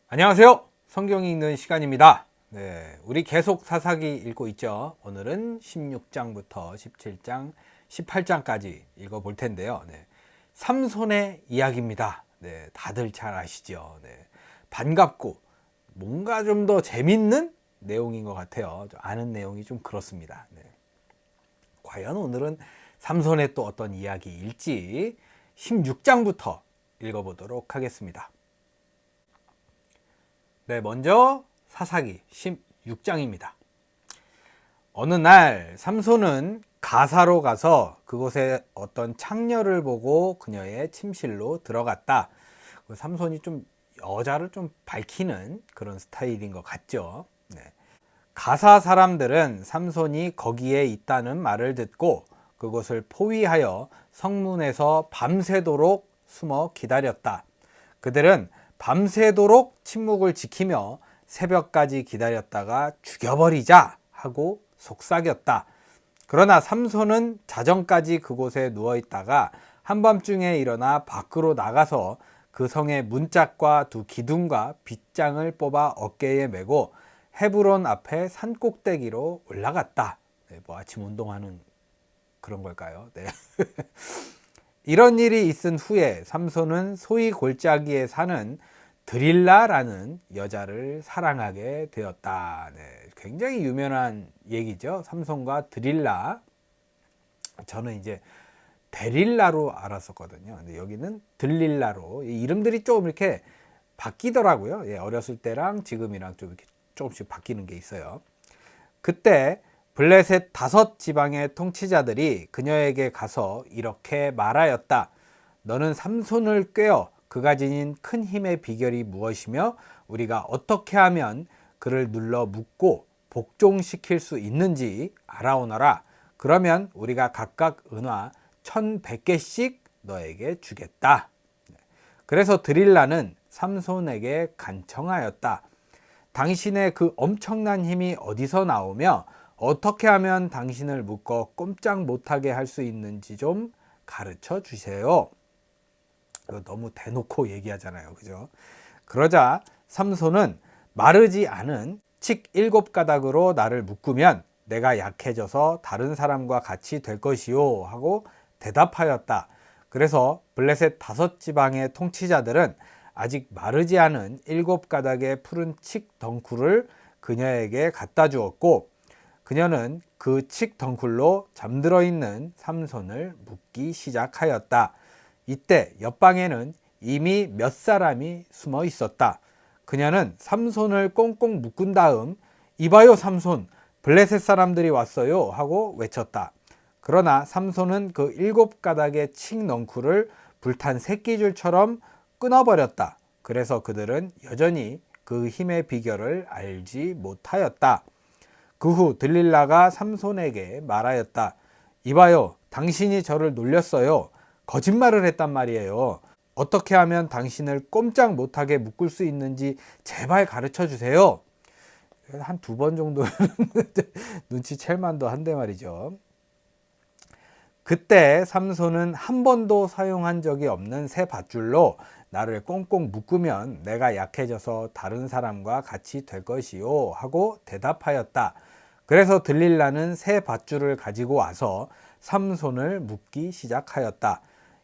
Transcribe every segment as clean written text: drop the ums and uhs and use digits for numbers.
안녕하세요. 성경 읽는 시간입니다. 네, 우리 계속 사사기 읽고 있죠. 오늘은 16장부터 17장, 18장까지 읽어볼 텐데요. 네, 삼손의 이야기입니다. 네, 다들 잘 아시죠. 네, 반갑고 뭔가 좀 더 재밌는 내용인 것 같아요. 아는 내용이 좀 그렇습니다. 네. 과연 오늘은 삼손의 또 어떤 이야기일지 16장부터 읽어보도록 하겠습니다. 네, 먼저 사사기 16장입니다. 어느 날 삼손은 가사로 가서 그곳에 어떤 창녀를 보고 그녀의 침실로 들어갔다. 삼손이 좀 여자를 좀 밝히는 그런 스타일인 것 같죠. 네. 가사 사람들은 삼손이 거기에 있다는 말을 듣고 그곳을 포위하여 성문에서 밤새도록 숨어 기다렸다. 그들은 밤새도록 침묵을 지키며 새벽까지 기다렸다가 죽여버리자 하고 속삭였다. 그러나 삼손은 자정까지 그곳에 누워있다가 한밤중에 일어나 밖으로 나가서 그 성의 문짝과 두 기둥과 빗장을 뽑아 어깨에 메고 헤브론 앞에 산꼭대기로 올라갔다. 네, 뭐 아침 운동하는 그런 걸까요? 네. 이런 일이 있은 후에 삼손은 소위 골짜기에 사는 드릴라라는 여자를 사랑하게 되었다. 네, 굉장히 유명한 얘기죠. 삼손과 드릴라. 저는 이제 데릴라로 알았었거든요. 근데 여기는 들릴라로. 이 이름들이 조금 이렇게 바뀌더라고요. 예, 어렸을 때랑 지금이랑 좀 이렇게 조금씩 바뀌는 게 있어요. 그때 블레셋 5지방의 통치자들이 그녀에게 가서 이렇게 말하였다. 너는 삼손을 꿰어 그가 지닌 큰 힘의 비결이 무엇이며 우리가 어떻게 하면 그를 눌러 묶고 복종시킬 수 있는지 알아오너라. 그러면 우리가 각각 은화 1100개씩 너에게 주겠다. 그래서 드릴라는 삼손에게 간청하였다. 당신의 그 엄청난 힘이 어디서 나오며 어떻게 하면 당신을 묶어 꼼짝 못하게 할 수 있는지 좀 가르쳐 주세요. 너무 대놓고 얘기하잖아요. 그죠? 그러자 삼손은 마르지 않은 칡 7가닥으로 나를 묶으면 내가 약해져서 다른 사람과 같이 될 것이요 하고 대답하였다. 그래서 블레셋 5지방의 통치자들은 아직 마르지 않은 7가닥의 푸른 칡 덩쿨을 그녀에게 갖다 주었고 그녀는 그 칡 덩쿨로 잠들어 있는 삼손을 묶기 시작하였다. 이때 옆방에는 이미 몇 사람이 숨어 있었다. 그녀는 삼손을 꽁꽁 묶은 다음 이봐요 삼손, 블레셋 사람들이 왔어요 하고 외쳤다. 그러나 삼손은 그 7가닥의 칡 넝쿨을 불탄 새끼줄처럼 끊어버렸다. 그래서 그들은 여전히 그 힘의 비결을 알지 못하였다. 그 후 들릴라가 삼손에게 말하였다. 이봐요, 당신이 저를 놀렸어요. 거짓말을 했단 말이에요. 어떻게 하면 당신을 꼼짝 못하게 묶을 수 있는지 제발 가르쳐 주세요. 한 2번 정도 눈치챌 만도 한데 말이죠. 그때 삼손은 한 번도 사용한 적이 없는 새 밧줄로 나를 꽁꽁 묶으면 내가 약해져서 다른 사람과 같이 될 것이요 하고 대답하였다. 그래서 들릴라는 새 밧줄을 가지고 와서 삼손을 묶기 시작하였다.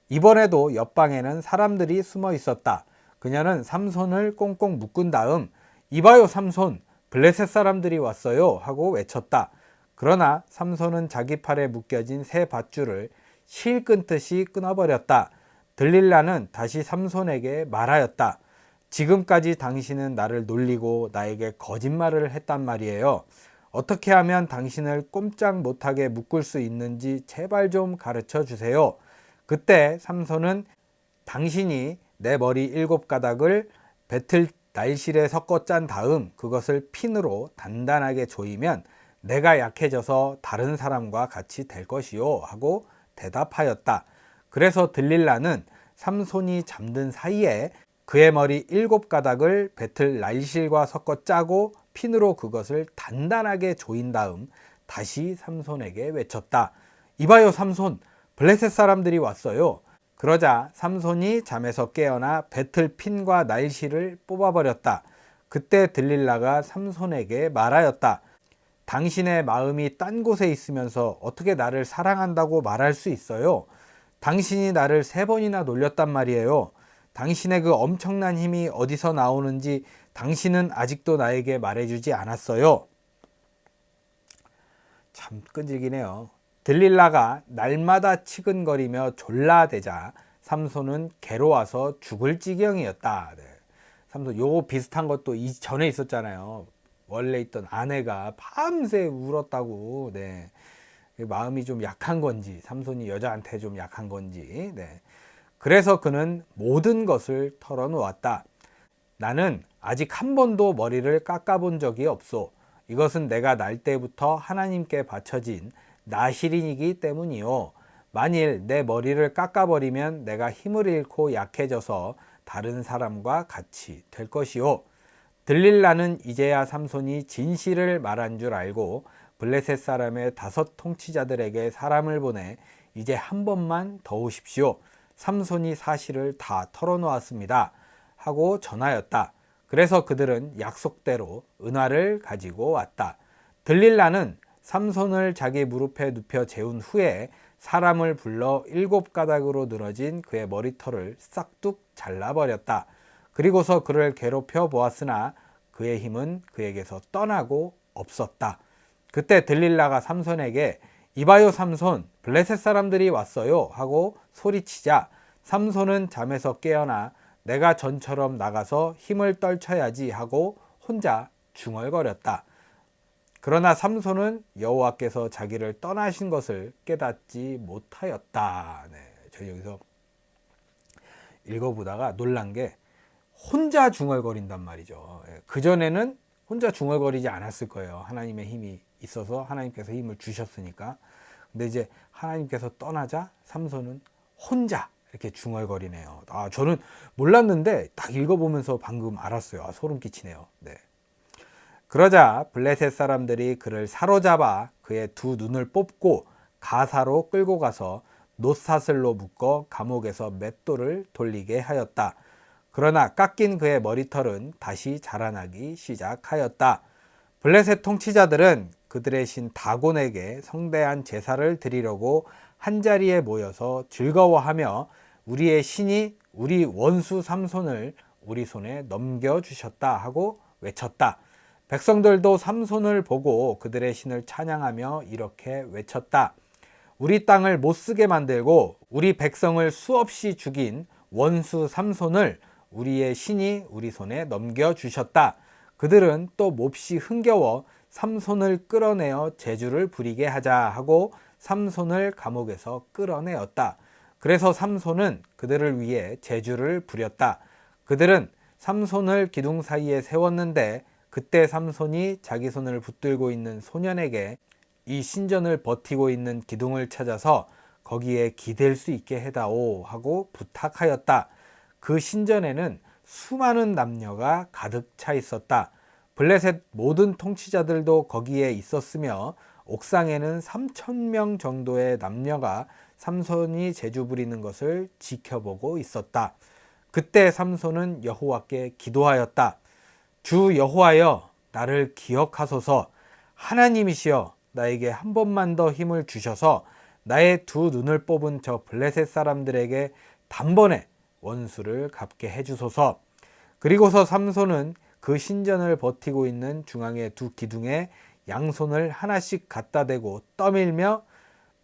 이번에도 옆방에는 사람들이 숨어 있었다. 그녀는 삼손을 꽁꽁 묶은 다음 이봐요 삼손, 블레셋 사람들이 왔어요 하고 외쳤다. 그러나 삼손은 자기 팔에 묶여진 새 밧줄을 실 끊듯이 끊어버렸다. 들릴라는 다시 삼손에게 말하였다. 지금까지 당신은 나를 놀리고 나에게 거짓말을 했단 말이에요. 어떻게 하면 당신을 꼼짝 못하게 묶을 수 있는지 제발 좀 가르쳐 주세요. 그때 삼손은 당신이 내 머리 7가닥을 배틀 날실에 섞어 짠 다음 그것을 핀으로 단단하게 조이면 내가 약해져서 다른 사람과 같이 될 것이요 하고 대답하였다. 그래서 들릴라는 삼손이 잠든 사이에 그의 머리 7가닥을 배틀 날실과 섞어 짜고 핀으로 그것을 단단하게 조인 다음 다시 삼손에게 외쳤다. 이봐요 삼손, 블레셋 사람들이 왔어요. 그러자 삼손이 잠에서 깨어나 배틀 핀과 날실을 뽑아버렸다. 그때 들릴라가 삼손에게 말하였다. 당신의 마음이 딴 곳에 있으면서 어떻게 나를 사랑한다고 말할 수 있어요? 당신이 나를 3번이나 놀렸단 말이에요. 당신의 그 엄청난 힘이 어디서 나오는지 당신은 아직도 나에게 말해주지 않았어요. 참 끈질기네요. 들릴라가 날마다 치근거리며 졸라대자 삼손은 괴로워서 죽을 지경이었다. 네. 삼손 요거 비슷한 것도 이전에 있었잖아요. 원래 있던 아내가 밤새 울었다고. 네. 마음이 좀 약한 건지, 삼손이 여자한테 좀 약한 건지. 네. 그래서 그는 모든 것을 털어놓았다. 나는 아직 한 번도 머리를 깎아본 적이 없소. 이것은 내가 날 때부터 하나님께 바쳐진 나실인이기 때문이요. 만일 내 머리를 깎아버리면 내가 힘을 잃고 약해져서 다른 사람과 같이 될 것이요. 들릴라는 이제야 삼손이 진실을 말한 줄 알고 블레셋 사람의 5 통치자들에게 사람을 보내 이제 한 번만 더 오십시오. 삼손이 사실을 다 털어놓았습니다. 하고 전하였다. 그래서 그들은 약속대로 은화를 가지고 왔다. 들릴라는 삼손을 자기 무릎에 눕혀 재운 후에 사람을 불러 7가닥으로 늘어진 그의 머리털을 싹둑 잘라버렸다. 그리고서 그를 괴롭혀 보았으나 그의 힘은 그에게서 떠나고 없었다. 그때 들릴라가 삼손에게 이봐요 삼손, 블레셋 사람들이 왔어요 하고 소리치자 삼손은 잠에서 깨어나 내가 전처럼 나가서 힘을 떨쳐야지 하고 혼자 중얼거렸다. 그러나 삼손은 여호와께서 자기를 떠나신 것을 깨닫지 못하였다. 네, 저 여기서 읽어보다가 놀란 게 혼자 중얼거린단 말이죠. 그전에는 혼자 중얼거리지 않았을 거예요. 하나님의 힘이 있어서 하나님께서 힘을 주셨으니까. 근데 이제 하나님께서 떠나자 삼손은 혼자 이렇게 중얼거리네요. 저는 몰랐는데 딱 읽어보면서 방금 알았어요. 소름 끼치네요. 네. 그러자 블레셋 사람들이 그를 사로잡아 그의 2 눈을 뽑고 가사로 끌고 가서 놋사슬로 묶어 감옥에서 맷돌을 돌리게 하였다. 그러나 깎인 그의 머리털은 다시 자라나기 시작하였다. 블레셋 통치자들은 그들의 신 다곤에게 성대한 제사를 드리려고 한자리에 모여서 즐거워하며 우리의 신이 우리 원수 삼손을 우리 손에 넘겨주셨다 하고 외쳤다. 백성들도 삼손을 보고 그들의 신을 찬양하며 이렇게 외쳤다. 우리 땅을 못쓰게 만들고 우리 백성을 수없이 죽인 원수 삼손을 우리의 신이 우리 손에 넘겨주셨다. 그들은 또 몹시 흥겨워 삼손을 끌어내어 제주를 부리게 하자 하고 삼손을 감옥에서 끌어내었다. 그래서 삼손은 그들을 위해 제주를 부렸다. 그들은 삼손을 기둥 사이에 세웠는데 그때 삼손이 자기 손을 붙들고 있는 소년에게 이 신전을 버티고 있는 기둥을 찾아서 거기에 기댈 수 있게 해다오 하고 부탁하였다. 그 신전에는 수많은 남녀가 가득 차 있었다. 블레셋 모든 통치자들도 거기에 있었으며 옥상에는 3,000명 정도의 남녀가 삼손이 제주 부리는 것을 지켜보고 있었다. 그때 삼손은 여호와께 기도하였다. 주 여호와여, 나를 기억하소서. 하나님이시여, 나에게 한 번만 더 힘을 주셔서 나의 2 눈을 뽑은 저 블레셋 사람들에게 단번에 원수를 갚게 해주소서. 그리고서 삼손은 그 신전을 버티고 있는 중앙의 2 기둥에 양손을 하나씩 갖다 대고 떠밀며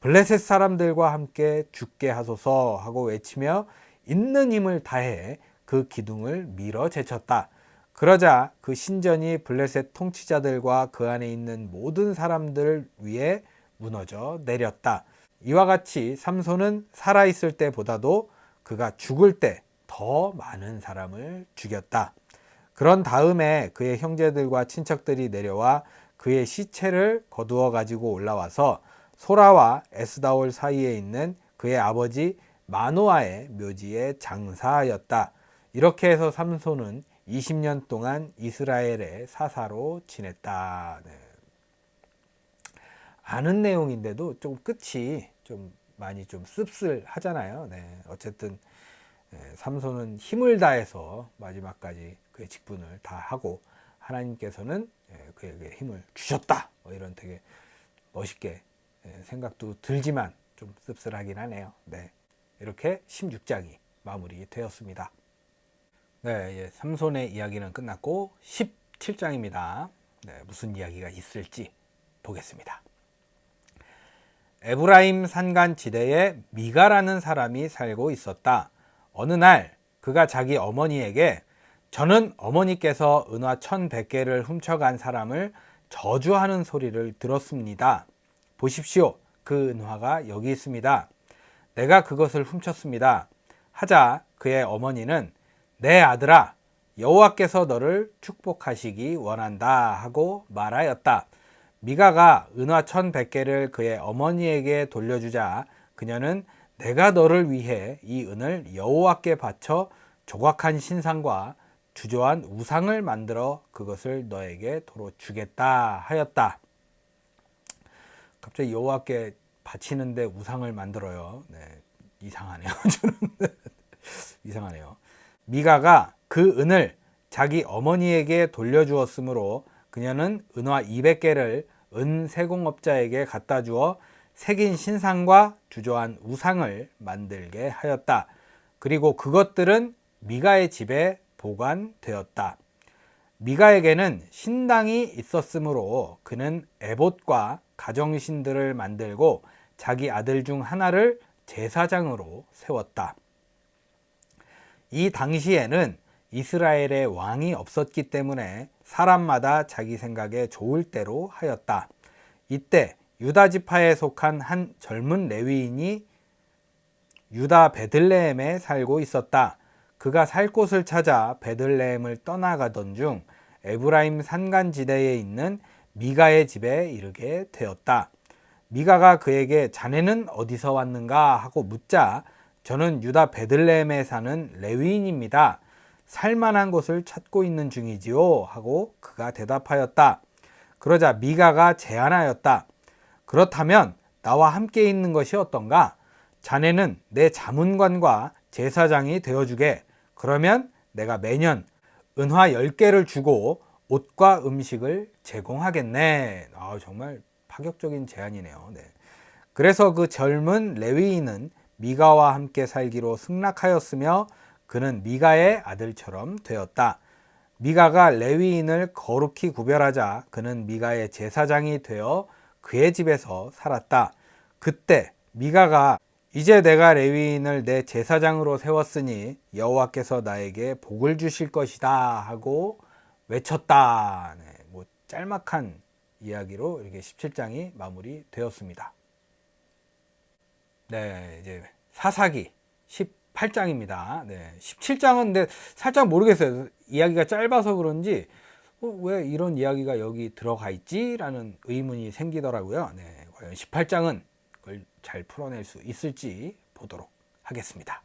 블레셋 사람들과 함께 죽게 하소서 하고 외치며 있는 힘을 다해 그 기둥을 밀어 제쳤다. 그러자 그 신전이 블레셋 통치자들과 그 안에 있는 모든 사람들 위에 무너져 내렸다. 이와 같이 삼손은 살아있을 때보다도 그가 죽을 때 더 많은 사람을 죽였다. 그런 다음에 그의 형제들과 친척들이 내려와 그의 시체를 거두어 가지고 올라와서 소라와 에스다올 사이에 있는 그의 아버지 마노아의 묘지에 장사하였다. 이렇게 해서 삼손은 20년 동안 이스라엘의 사사로 지냈다. 네. 아는 내용인데도 좀 끝이 좀 많이 좀 씁쓸하잖아요. 네. 어쨌든 삼손은 힘을 다해서 마지막까지 그의 직분을 다 하고 하나님께서는 그에게 힘을 주셨다. 이런 되게 멋있게 생각도 들지만 좀 씁쓸하긴 하네요. 네, 이렇게 16장이 마무리되었습니다. 네, 삼손의 이야기는 끝났고 17장입니다. 네, 무슨 이야기가 있을지 보겠습니다. 에브라임 산간 지대에 미가라는 사람이 살고 있었다. 어느 날 그가 자기 어머니에게 저는 어머니께서 은화 1100개를 훔쳐간 사람을 저주하는 소리를 들었습니다. 보십시오. 그 은화가 여기 있습니다. 내가 그것을 훔쳤습니다. 하자 그의 어머니는 내 아들아 여호와께서 너를 축복하시기 원한다 하고 말하였다. 미가가 은화 1100개를 그의 어머니에게 돌려주자 그녀는 내가 너를 위해 이 은을 여호와께 바쳐 조각한 신상과 주조한 우상을 만들어 그것을 너에게 도로 주겠다 하였다. 갑자기 여호와께 바치는데 우상을 만들어요. 네, 이상하네요. 이상하네요. 미가가 그 은을 자기 어머니에게 돌려주었으므로 그녀는 은화 200개를 은세공업자에게 갖다 주어 새긴 신상과 주조한 우상을 만들게 하였다. 그리고 그것들은 미가의 집에 보관되었다. 미가에게는 신당이 있었으므로 그는 에봇과 가정신들을 만들고 자기 아들 중 하나를 제사장으로 세웠다. 이 당시에는 이스라엘의 왕이 없었기 때문에 사람마다 자기 생각에 좋을 대로 하였다. 이때 유다 지파에 속한 한 젊은 레위인이 유다 베들레헴에 살고 있었다. 그가 살 곳을 찾아 베들레헴을 떠나가던 중 에브라임 산간지대에 있는 미가의 집에 이르게 되었다. 미가가 그에게 자네는 어디서 왔는가 하고 묻자 저는 유다 베들레헴에 사는 레위인입니다. 살만한 곳을 찾고 있는 중이지요 하고 그가 대답하였다. 그러자 미가가 제안하였다. 그렇다면 나와 함께 있는 것이 어떤가? 자네는 내 자문관과 제사장이 되어주게. 그러면 내가 매년 은화 10개를 주고 옷과 음식을 제공하겠네. 정말 파격적인 제안이네요. 네. 그래서 그 젊은 레위인은 미가와 함께 살기로 승낙하였으며 그는 미가의 아들처럼 되었다. 미가가 레위인을 거룩히 구별하자 그는 미가의 제사장이 되어 그의 집에서 살았다. 그때 미가가 이제 내가 레위인을 내 제사장으로 세웠으니 여호와께서 나에게 복을 주실 것이다 하고 외쳤다. 네, 짤막한 이야기로 이렇게 17장이 마무리되었습니다. 네, 이제 사사기 18장입니다. 네, 17장은 근데 살짝 모르겠어요. 이야기가 짧아서 그런지 왜 이런 이야기가 여기 들어가 있지? 라는 의문이 생기더라고요. 네, 과연 18장은 그걸 잘 풀어낼 수 있을지 보도록 하겠습니다.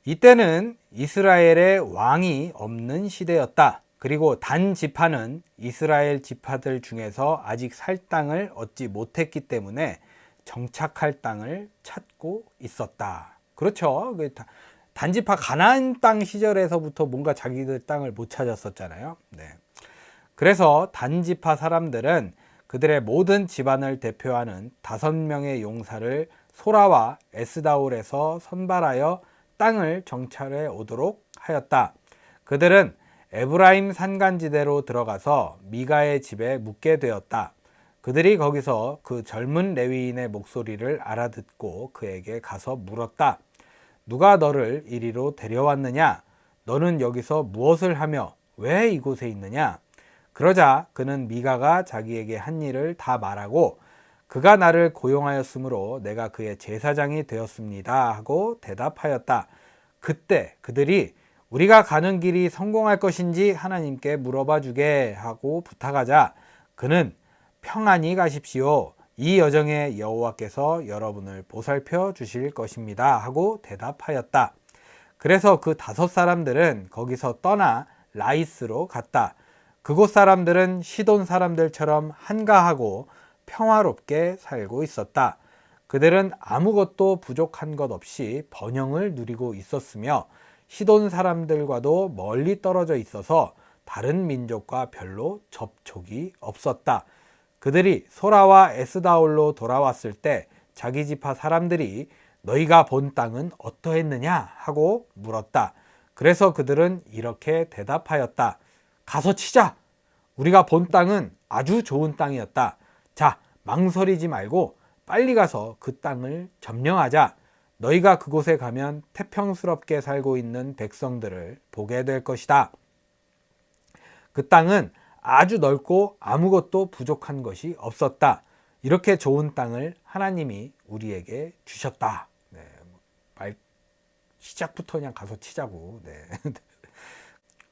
이때는 이스라엘의 왕이 없는 시대였다. 그리고 단 지파는 이스라엘 지파들 중에서 아직 살 땅을 얻지 못했기 때문에 정착할 땅을 찾고 있었다. 그렇죠. 단지파 가나안 땅 시절에서부터 뭔가 자기들 땅을 못 찾았었잖아요. 네. 그래서 단지파 사람들은 그들의 모든 집안을 대표하는 5명의 용사를 소라와 에스다올에서 선발하여 땅을 정찰해 오도록 하였다. 그들은 에브라임 산간지대로 들어가서 미가의 집에 묵게 되었다. 그들이 거기서 그 젊은 레위인의 목소리를 알아듣고 그에게 가서 물었다. 누가 너를 이리로 데려왔느냐? 너는 여기서 무엇을 하며 왜 이곳에 있느냐? 그러자 그는 미가가 자기에게 한 일을 다 말하고 그가 나를 고용하였으므로 내가 그의 제사장이 되었습니다 하고 대답하였다. 그때 그들이 우리가 가는 길이 성공할 것인지 하나님께 물어봐 주게 하고 부탁하자 그는 평안히 가십시오. 이 여정에 여호와께서 여러분을 보살펴 주실 것입니다 하고 대답하였다. 그래서 그 5사람들은 거기서 떠나 라이스로 갔다. 그곳 사람들은 시돈 사람들처럼 한가하고 평화롭게 살고 있었다. 그들은 아무것도 부족한 것 없이 번영을 누리고 있었으며 시돈 사람들과도 멀리 떨어져 있어서 다른 민족과 별로 접촉이 없었다. 그들이 소라와 에스다올로 돌아왔을 때 자기 지파 사람들이 너희가 본 땅은 어떠했느냐 하고 물었다. 그래서 그들은 이렇게 대답하였다. 가서 치자. 우리가 본 땅은 아주 좋은 땅이었다. 자, 망설이지 말고 빨리 가서 그 땅을 점령하자. 너희가 그곳에 가면 태평스럽게 살고 있는 백성들을 보게 될 것이다. 그 땅은 아주 넓고 아무것도 부족한 것이 없었다. 이렇게 좋은 땅을 하나님이 우리에게 주셨다. 네, 시작부터 그냥 가서 치자고. 네.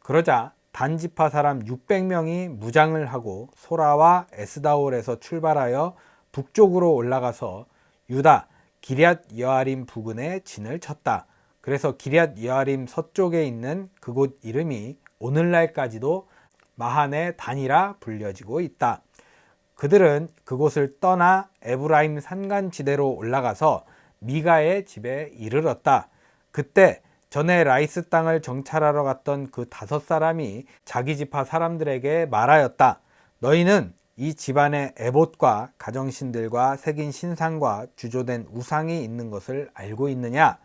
그러자 단지파 사람 600명이 무장을 하고 소라와 에스다올에서 출발하여 북쪽으로 올라가서 유다 기럇 여아림 부근에 진을 쳤다. 그래서 기럇 여아림 서쪽에 있는 그곳 이름이 오늘날까지도 마하네 단이라 불려지고 있다. 그들은 그곳을 떠나 에브라임 산간지대로 올라가서 미가의 집에 이르렀다. 그때 전에 라이스 땅을 정찰하러 갔던 그 5사람이 자기 지파 사람들에게 말하였다. 너희는 이 집안에 에봇과 가정신들과 새긴 신상과 주조된 우상이 있는 것을 알고 있느냐?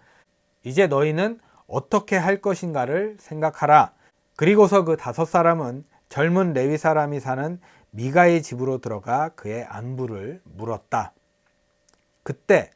이제 너희는 어떻게 할 것인가를 생각하라. 그리고서 그 5사람은 젊은 레위 사람이 사는 미가의 집으로 들어가 그의 안부를 물었다. 그때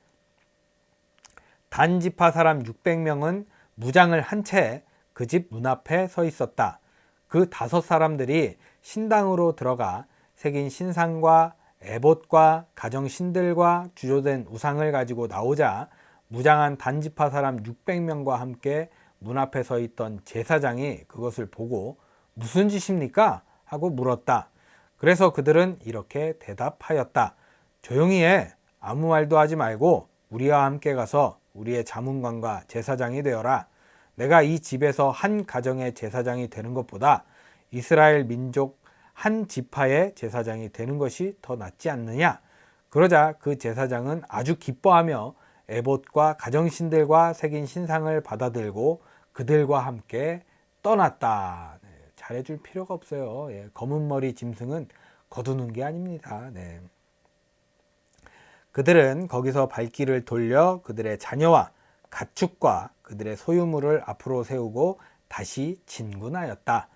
단지파 사람 600명은 무장을 한 채 그 집 문 앞에 서 있었다. 그 5사람들이 신당으로 들어가 새긴 신상과 에봇과 가정신들과 주조된 우상을 가지고 나오자 무장한 단지파 사람 600명과 함께 문 앞에 서 있던 제사장이 그것을 보고 무슨 짓입니까? 하고 물었다. 그래서 그들은 이렇게 대답하였다. 조용히 해. 아무 말도 하지 말고 우리와 함께 가서 우리의 자문관과 제사장이 되어라. 내가 이 집에서 한 가정의 제사장이 되는 것보다 이스라엘 민족 한 지파의 제사장이 되는 것이 더 낫지 않느냐? 그러자 그 제사장은 아주 기뻐하며 에봇과 가정신들과 새긴 신상을 받아들고 그들과 함께 떠났다. 네, 잘해줄 필요가 없어요. 예, 검은 머리 짐승은 거두는 게 아닙니다. 네. 그들은 거기서 발길을 돌려 그들의 자녀와 가축과 그들의 소유물을 앞으로 세우고 다시 진군하였다.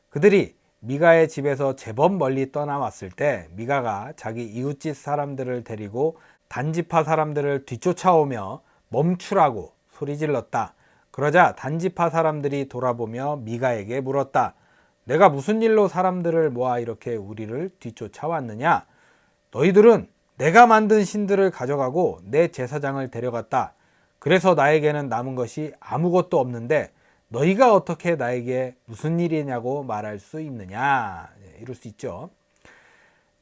그들이 미가의 집에서 제법 멀리 떠나왔을 때 미가가 자기 이웃집 사람들을 데리고 단지파 사람들을 뒤쫓아오며 멈추라고 소리질렀다. 그러자 단지파 사람들이 돌아보며 미가에게 물었다. 내가 무슨 일로 사람들을 모아 이렇게 우리를 뒤쫓아왔느냐? 너희들은 내가 만든 신들을 가져가고 내 제사장을 데려갔다. 그래서 나에게는 남은 것이 아무것도 없는데 너희가 어떻게 나에게 무슨 일이냐고 말할 수 있느냐? 이럴 수 있죠.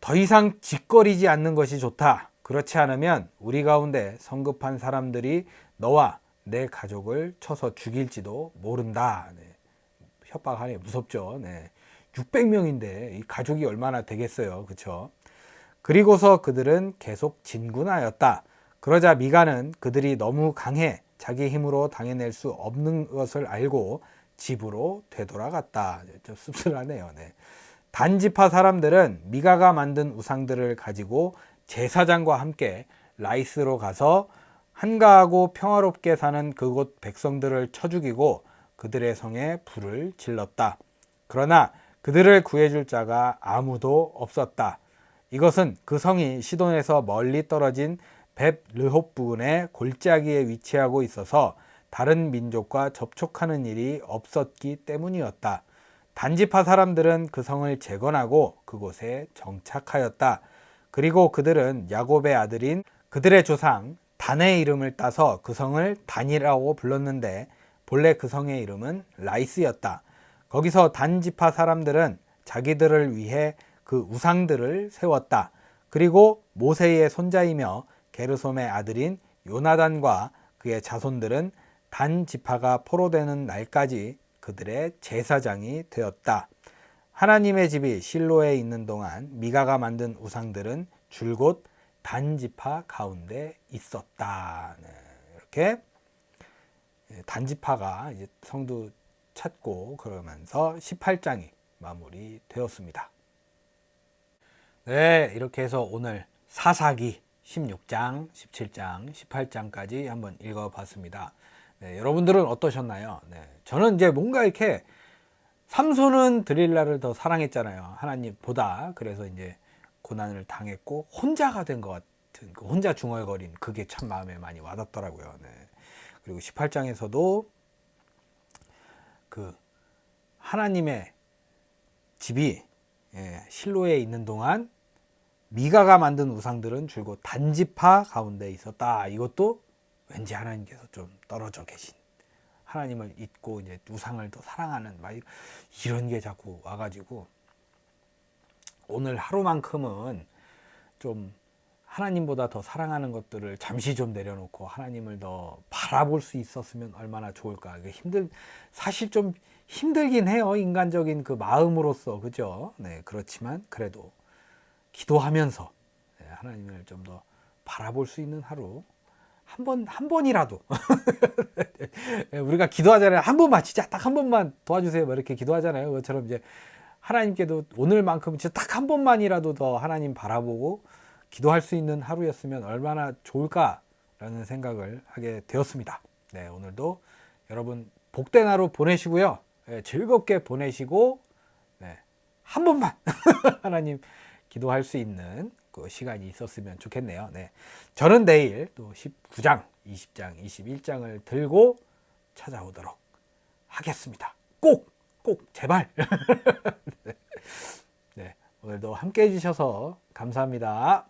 더 이상 짓거리지 않는 것이 좋다. 그렇지 않으면 우리 가운데 성급한 사람들이 너와 내 가족을 쳐서 죽일지도 모른다. 네. 협박하네. 무섭죠. 네. 600명인데 이 가족이 얼마나 되겠어요. 그렇죠? 그리고서 그들은 계속 진군하였다. 그러자 미가는 그들이 너무 강해 자기 힘으로 당해낼 수 없는 것을 알고 집으로 되돌아갔다. 좀 씁쓸하네요. 네. 단지파 사람들은 미가가 만든 우상들을 가지고 제사장과 함께 라이스로 가서 한가하고 평화롭게 사는 그곳 백성들을 쳐 죽이고 그들의 성에 불을 질렀다. 그러나 그들을 구해줄 자가 아무도 없었다. 이것은 그 성이 시돈에서 멀리 떨어진 벳 르홉 부근의 골짜기에 위치하고 있어서 다른 민족과 접촉하는 일이 없었기 때문이었다. 단지파 사람들은 그 성을 재건하고 그곳에 정착하였다. 그리고 그들은 야곱의 아들인 그들의 조상 단의 이름을 따서 그 성을 단이라고 불렀는데 본래 그 성의 이름은 라이스였다. 거기서 단지파 사람들은 자기들을 위해 그 우상들을 세웠다. 그리고 모세의 손자이며 게르솜의 아들인 요나단과 그의 자손들은 단 지파가 포로되는 날까지 그들의 제사장이 되었다. 하나님의 집이 실로에 있는 동안 미가가 만든 우상들은 줄곧 단 지파 가운데 있었다. 네, 이렇게 단 지파가 이제 성도 찾고 그러면서 18장이 마무리되었습니다. 네, 이렇게 해서 오늘 사사기 16장, 17장, 18장까지 한번 읽어봤습니다. 네, 여러분들은 어떠셨나요? 네, 저는 이제 뭔가 이렇게 삼손은 드릴라를 더 사랑했잖아요. 하나님보다. 그래서 이제 고난을 당했고 혼자가 된 것 같은, 혼자 중얼거린 그게 참 마음에 많이 와닿더라고요. 네. 그리고 18장에서도 그 하나님의 집이 실로에 있는 동안 미가가 만든 우상들은 줄곧 단지파 가운데 있었다. 이것도 왠지 하나님께서 좀 떨어져 계신, 하나님을 잊고 이제 우상을 더 사랑하는 막 이런 게 자꾸 와가지고 오늘 하루만큼은 좀 하나님보다 더 사랑하는 것들을 잠시 좀 내려놓고 하나님을 더 바라볼 수 있었으면 얼마나 좋을까. 사실 좀 힘들긴 해요. 인간적인 그 마음으로서. 그죠? 네, 그렇지만 그래도 기도하면서 하나님을 좀 더 바라볼 수 있는 하루, 한 번이라도 우리가 기도하잖아요. 한 번만, 진짜 딱 한 번만 도와주세요. 뭐 이렇게 기도하잖아요. 그것처럼 이제 하나님께도 오늘만큼 진짜 딱 한 번만이라도 더 하나님 바라보고 기도할 수 있는 하루였으면 얼마나 좋을까라는 생각을 하게 되었습니다. 네, 오늘도 여러분 복된 하루 보내시고요. 네, 즐겁게 보내시고, 네, 한 번만 하나님 기도할 수 있는 그 시간이 있었으면 좋겠네요. 네, 저는 내일 또 19장, 20장, 21장을 들고 찾아오도록 하겠습니다. 꼭 제발. 네, 오늘도 함께 해주셔서 감사합니다.